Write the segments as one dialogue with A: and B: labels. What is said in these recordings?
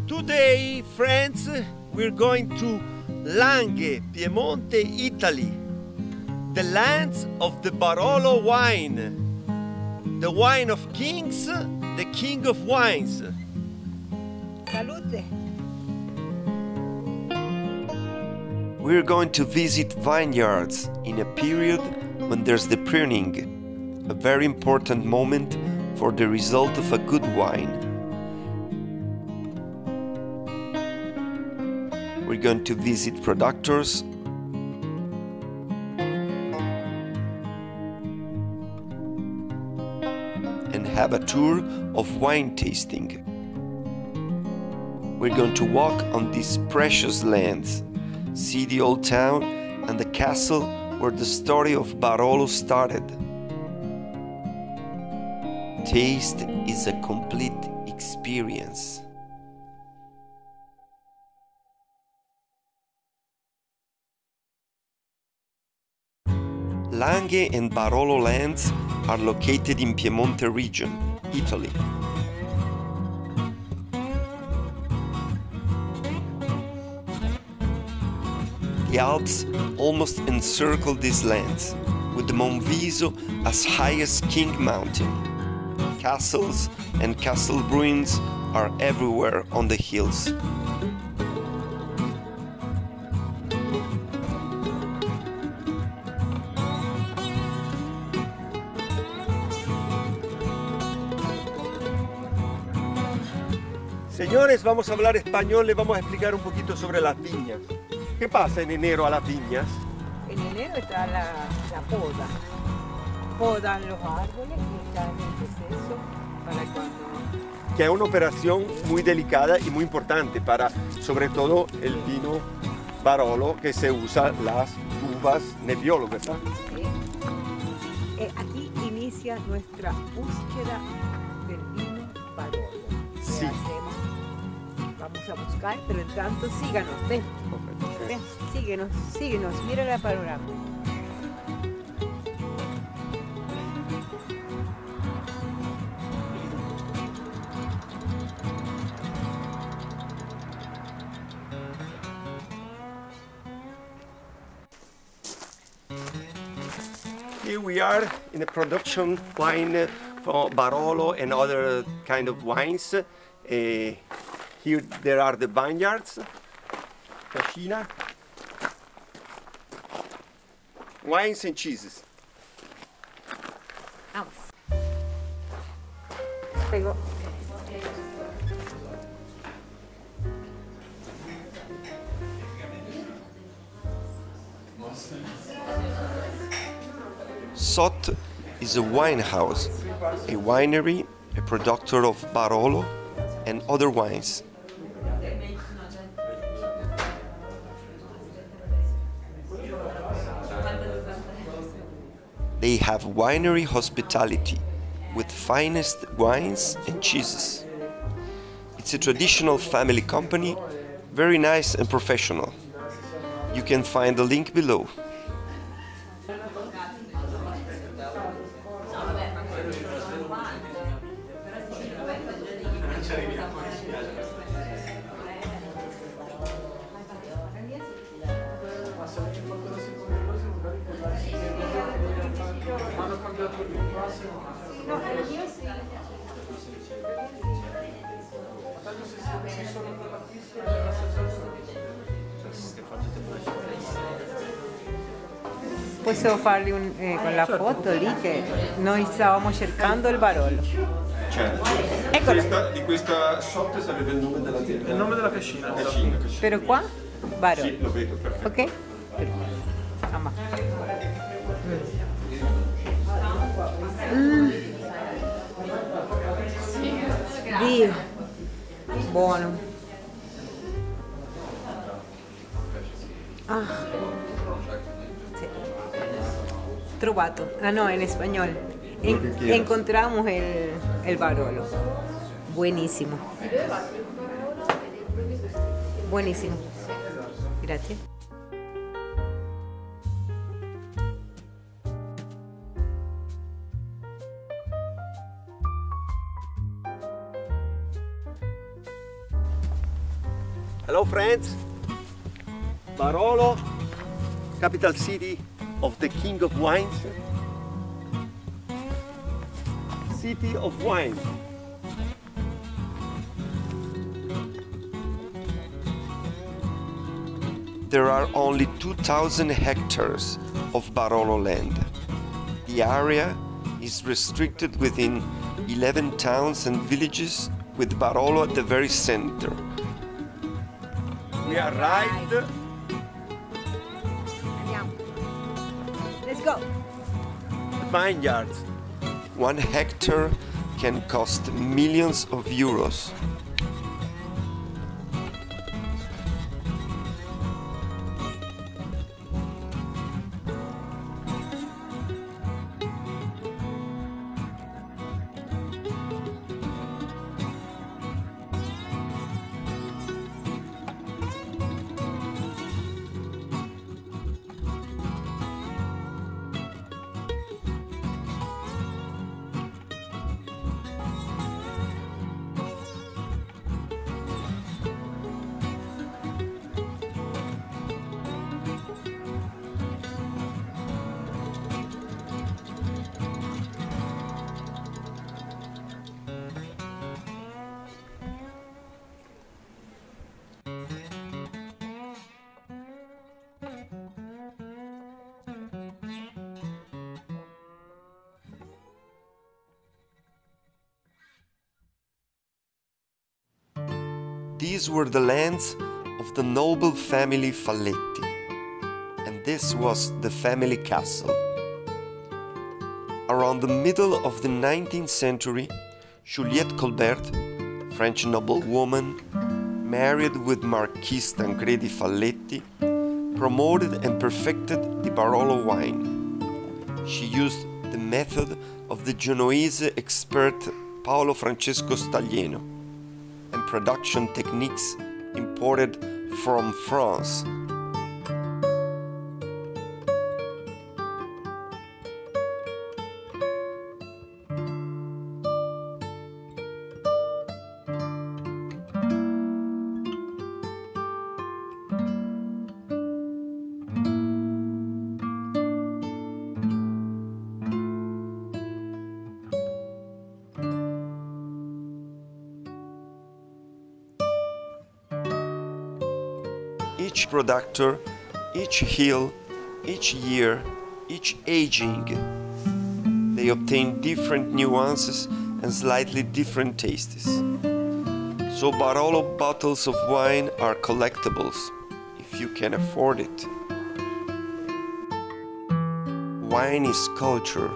A: Today, friends, we're going to Langhe, Piemonte, Italy, the lands of the Barolo wine, the wine of kings, the king of wines.
B: Salute!
A: We're going to visit vineyards in a period when there's the pruning, a very important moment for the result of a good wine. We're going to visit producers and have a tour of wine tasting. We're going to walk on these precious lands, see the old town and the castle where the story of Barolo started. Taste is a complete experience. Langhe and Barolo lands are located in Piemonte region, Italy. The Alps almost encircle these lands, with the Monviso as high as King Mountain. Castles and castle ruins are everywhere on the hills. Señores, vamos a hablar español, les vamos a explicar un poquito sobre las viñas. ¿Qué pasa en enero a las viñas?
B: En enero está la poda. Podan los árboles y están en el proceso para cuando...
A: Que es una operación muy delicada y muy importante para, sobre todo, el vino Barolo, que se usa las uvas Nebbiolo, ¿verdad?
B: Sí. Aquí inicia nuestra búsqueda del vino Barolo.
A: Sí.
B: Vamos a buscar, pero en tanto síganos, ven. Ven, síguenos, mira la panorama.
A: Here we are in the production wine for Barolo and other kind of wines. Here there are the vineyards, Cascina, wines and cheeses.
B: Vamos. Pegó.
A: Sot is a wine house, a winery, a producer of Barolo and other wines. They have winery hospitality with finest wines and cheeses. It's a traditional family company, very nice and professional. You can find the link below.
B: Posso fargli con la foto lì che noi stavamo cercando il Barolo.
A: Certo.
B: Eccolo.
A: Di questa shop sarebbe il nome dell'azienda.
C: Il nome della cascina.
A: Cascina.
B: Però qua? Barolo.
A: Sì, lo vedo, perfetto.
B: Ok? Mamma. Dio. Buono. Ah. Sì. Trovato. Ah no, en español. Encontramos el Barolo. Buenísimo. Buenísimo. Gracias.
A: Hello friends, Barolo, capital city of the King of Wines, city of wine. There are only 2,000 hectares of Barolo land. The area is restricted within 11 towns and villages, with Barolo at the very center. We arrived.
B: Let's go.
A: Vineyards. 1 hectare can cost millions of euros. These were the lands of the noble family Falletti, and this was the family castle. Around the middle of the 19th century, Juliette Colbert, French noblewoman, married with Marquis Tancredi Falletti, promoted and perfected the Barolo wine. She used the method of the Genoese expert Paolo Francesco Staglieno and production techniques imported from France. Each productor, each hill, each year, each aging, they obtain different nuances and slightly different tastes. So Barolo bottles of wine are collectibles, if you can afford it. Wine is culture.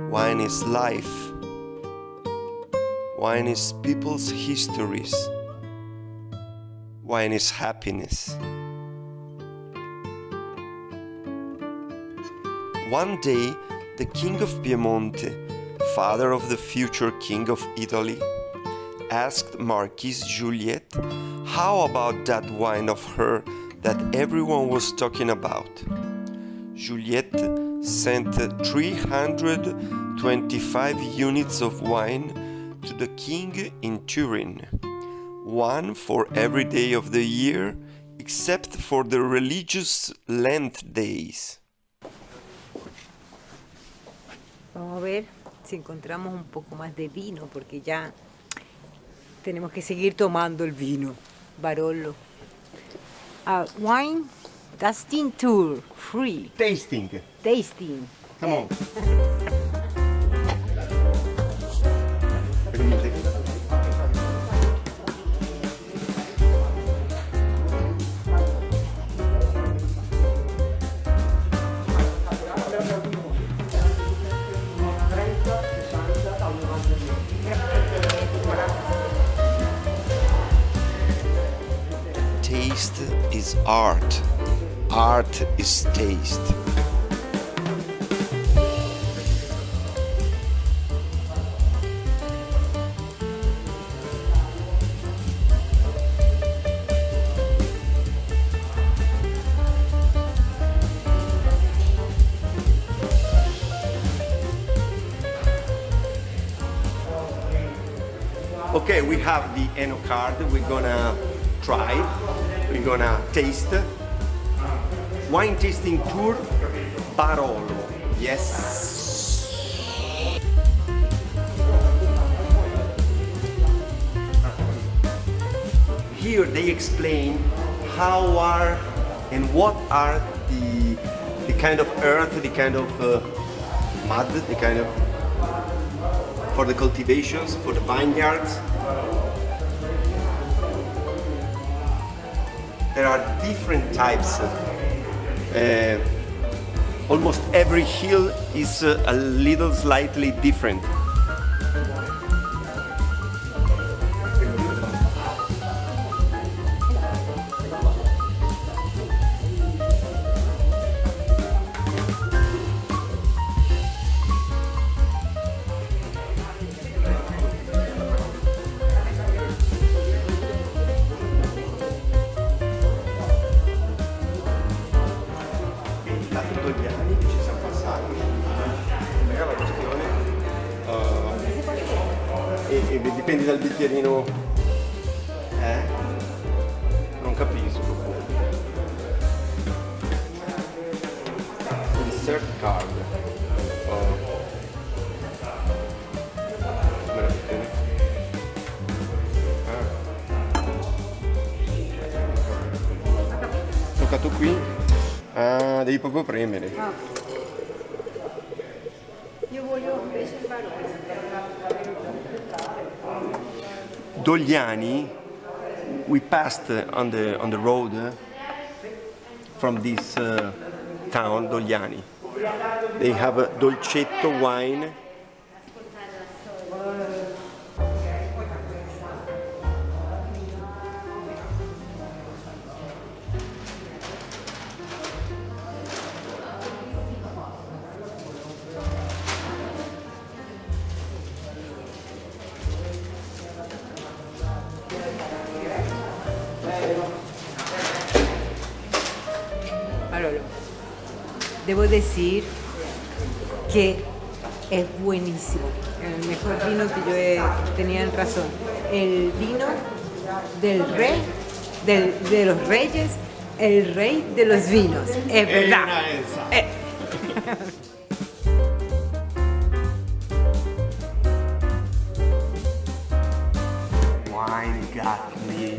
A: Wine is life. Wine is people's histories. Wine is happiness. One day, the King of Piemonte, father of the future King of Italy, asked Marquise Juliette how about that wine of her that everyone was talking about. Juliette sent 325 units of wine to the king in Turin, one for every day of the year except for the religious Lent days.
B: Vamos a ver si encontramos un poco más de vino, porque ya tenemos que seguir tomando el vino. Barolo. Wine tasting tour, free.
A: Tasting.
B: Tasting.
A: Come on. Taste is art. Art is taste. Okay, we have the Eno card. We're gonna try, we're gonna taste. Wine tasting tour, Barolo. Yes. Here they explain how are and what are the kind of earth, the kind of mud, the kind of for the cultivations, for the vineyards. There are different types. Almost every hill is a little slightly different. Gli anni che ci siamo passati, la questione e dipende dal bicchierino, non capisco. Dessert card. Toccato qui. Ah, devi proprio premere.
B: Ah. Io voglio invece il Barolo.
A: Dogliani, we passed on the road from this town, Dogliani. They have a dolcetto wine.
B: Barolo. Debo decir que es buenísimo. El mejor vino que yo tenía razón. El vino del rey, de los reyes, el rey de los vinos. Es verdad.
A: Wine got me.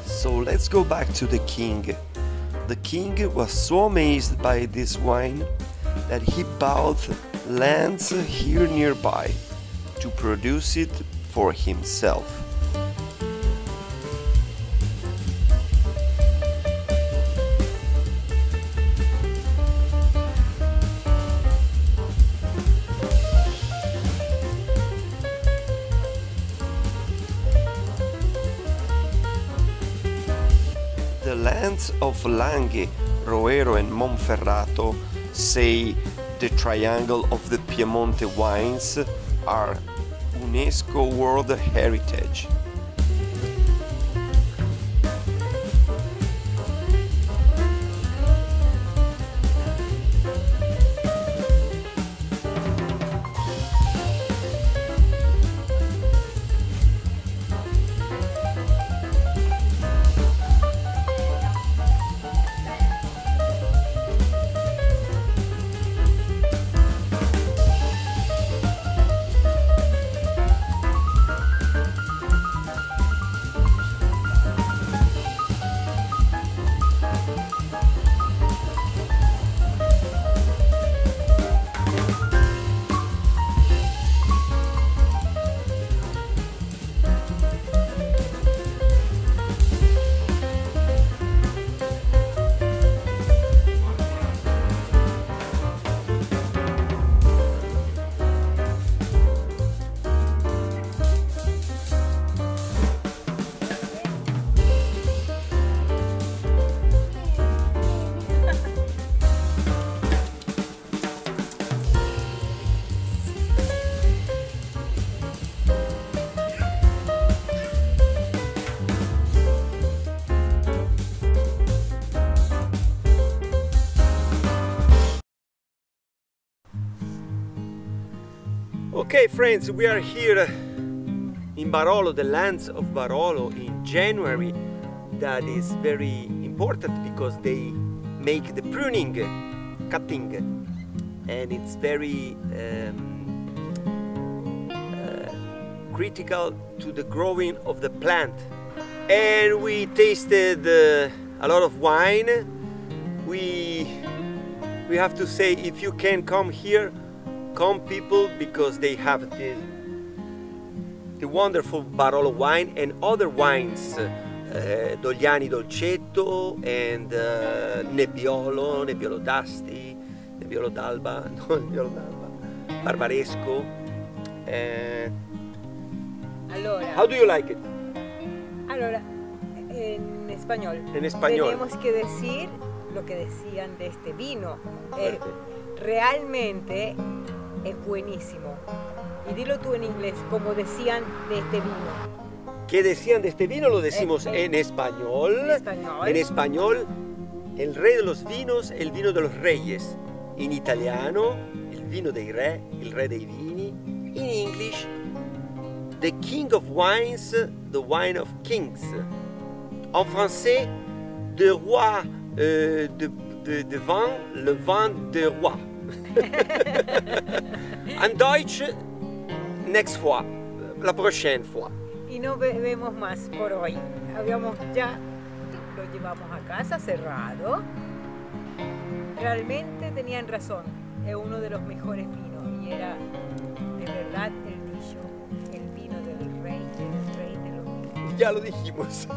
A: So let's go back to the king. The king was so amazed by this wine that he bought lands here nearby to produce it for himself. The lands of Langhe, Roero and Monferrato, say the triangle of the Piemonte wines, are UNESCO World Heritage. Okay, friends, we are here in Barolo, the lands of Barolo, in January. That is very important because they make the pruning, cutting, and it's very critical to the growing of the plant. And we tasted a lot of wine. We have to say, if you can come here, come people, because they have the wonderful Barolo wine and other wines, Dogliani Dolcetto and Nebbiolo d'Asti, Nebbiolo d'Alba, no, Nebbiolo d'Alba, Barbaresco.
B: Allora,
A: how do you like it?
B: Allora, en español.
A: En español.
B: Tenemos que decir lo que decían de este vino. Realmente es buenísimo. Y dilo tú en inglés, como decían de este vino.
A: ¿Qué decían de este vino? Lo decimos en español.
B: En español.
A: En español, el rey de los vinos, el vino de los reyes. En italiano, el vino dei re, il re dei vini. In English, the king of wines, the wine of kings. En français, de roi de vin, le vin de roi. En Deutsch, next fois, la prochaine fois.
B: Y no bebemos más por hoy. Lo llevamos a casa cerrado. Realmente tenían razón. Es uno de los mejores vinos y era de verdad el dicho, el vino del rey de los vinos.
A: Ya lo dijimos.